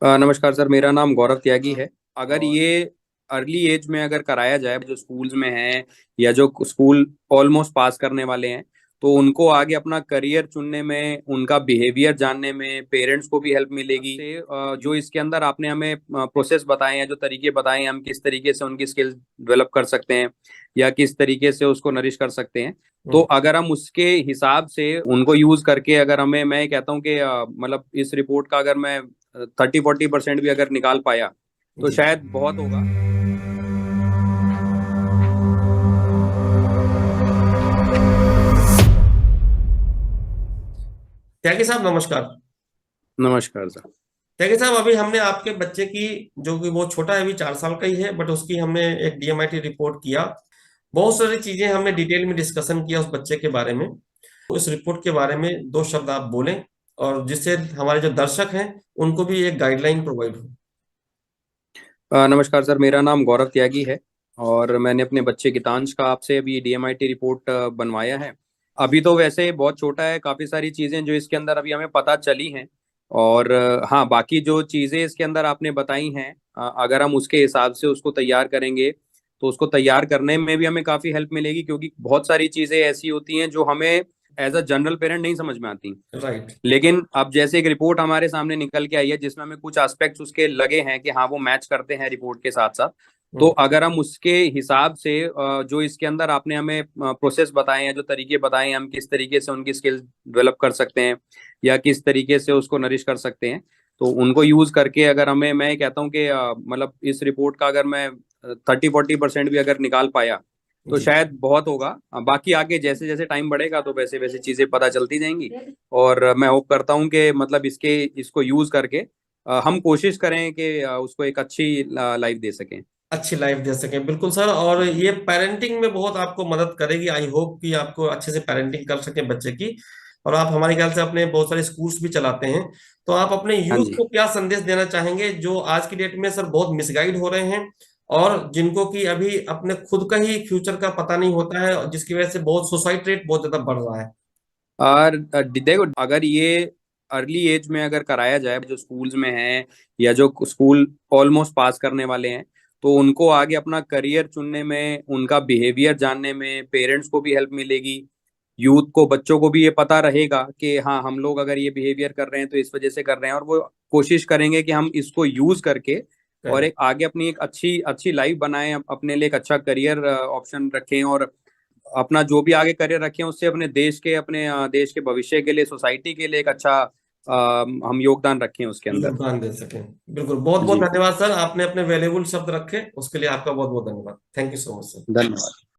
नमस्कार सर, मेरा नाम गौरव त्यागी है। अगर ये अर्ली एज में अगर कराया जाए, जो स्कूल्स में हैं या जो स्कूल ऑलमोस्ट पास करने वाले हैं, तो उनको आगे अपना करियर चुनने में, उनका बिहेवियर जानने में पेरेंट्स को भी हेल्प मिलेगी। जो इसके अंदर आपने हमें प्रोसेस बताए हैं, जो तरीके बताए हैं, हम किस तरीके से उनकी स्किल्स डेवलप कर सकते हैं या किस तरीके से उसको नरिश कर सकते हैं, तो हम्म। अगर हम उसके हिसाब से उनको यूज करके, अगर हमें, मैं कहता हूँ कि मतलब इस रिपोर्ट का अगर मैं 30-40% भी अगर निकाल पाया तो जी। शायद बहुत होगा। त्यागी साहब नमस्कार। नमस्कार सर। त्यागी साहब, अभी हमने आपके बच्चे की, जो कि वो छोटा है, अभी 4 साल का ही है, बट उसकी हमने एक डीएमआईटी रिपोर्ट किया। बहुत सारी चीजें हमने डिटेल में डिस्कशन किया उस बच्चे के बारे में। तो इस रिपोर्ट के बारे में दो शब्द आप बोलें, और जिससे हमारे जो दर्शक हैं उनको भी एक गाइडलाइन प्रोवाइड हो। नमस्कार सर, मेरा नाम गौरव त्यागी है और मैंने अपने बच्चे गीतांश का आपसे अभी डीएमआईटी रिपोर्ट बनवाया है। अभी तो वैसे बहुत छोटा है, काफ़ी सारी चीज़ें जो इसके अंदर अभी हमें पता चली हैं। और हाँ, बाकी जो चीज़ें इसके अंदर आपने बताई हैं, अगर हम उसके हिसाब से उसको तैयार करेंगे तो उसको तैयार करने में भी हमें काफ़ी हेल्प मिलेगी, क्योंकि बहुत सारी चीज़ें ऐसी होती हैं जो हमें एज अ जनरल पेरेंट नहीं समझ में आती। राइट। लेकिन अब जैसे एक रिपोर्ट हमारे सामने निकल के आई है जिसमें हमें कुछ एस्पेक्ट्स उसके लगे हैं कि हाँ वो मैच करते हैं रिपोर्ट के साथ साथ, तो हम्म। अगर हम उसके हिसाब से जो इसके अंदर आपने हमें प्रोसेस बताए हैं, जो तरीके बताए हैं, हम किस तरीके से उनकी स्किल्स डेवलप कर सकते हैं या किस तरीके से उसको नरिश कर सकते हैं, तो उनको यूज करके अगर हमें, मैं कहता हूँ कि मतलब इस रिपोर्ट का अगर मैं 30-40% भी अगर निकाल पाया तो जी। शायद बहुत होगा। बाकी आगे जैसे जैसे टाइम बढ़ेगा तो वैसे वैसे चीजें पता चलती जाएंगी। और मैं होप करता हूँ कि मतलब इसको यूज करके हम कोशिश करें कि उसको एक अच्छी लाइफ दे सकें। अच्छी लाइफ दे सके, बिल्कुल सर। और ये पेरेंटिंग में बहुत आपको मदद करेगी। आई होप कि आपको अच्छे से पेरेंटिंग कर सके बच्चे की। और आप हमारे ख्याल से अपने बहुत सारे स्कूल्स भी चलाते हैं, तो आप अपने हाँ यूथ जी। को क्या संदेश देना चाहेंगे, जो आज की डेट में सर बहुत मिसगाइड हो रहे हैं, और जिनको कि अभी अपने खुद का ही फ्यूचर का पता नहीं होता है, और जिसकी वजह से बहुत सुसाइड रेट बहुत ज्यादा बढ़ रहा है। और देखो, अगर ये अर्ली एज में अगर कराया जाए, जो स्कूल्स में है या जो स्कूल ऑलमोस्ट पास करने वाले हैं, तो उनको आगे अपना करियर चुनने में, उनका बिहेवियर जानने में पेरेंट्स को भी हेल्प मिलेगी। यूथ को, बच्चों को भी ये पता रहेगा कि हाँ, हम लोग अगर ये बिहेवियर कर रहे हैं तो इस वजह से कर रहे हैं, और वो कोशिश करेंगे कि हम इसको यूज करके और करेक्ट। एक आगे अपनी एक अच्छी अच्छी लाइफ बनाएं, अपने लिए एक अच्छा करियर ऑप्शन रखें, और अपना जो भी आगे करियर रखें उससे अपने देश के, अपने देश के भविष्य के लिए, सोसाइटी के लिए एक अच्छा हम योगदान रखें उसके अंदर। योगदान दे सकें। बिल्कुल, बहुत बहुत जी। धन्यवाद सर, आपने अपने वैल्यूबल शब्द रखे, उसके लिए आपका बहुत बहुत धन्यवाद। Thank you so much sir. धन्यवाद।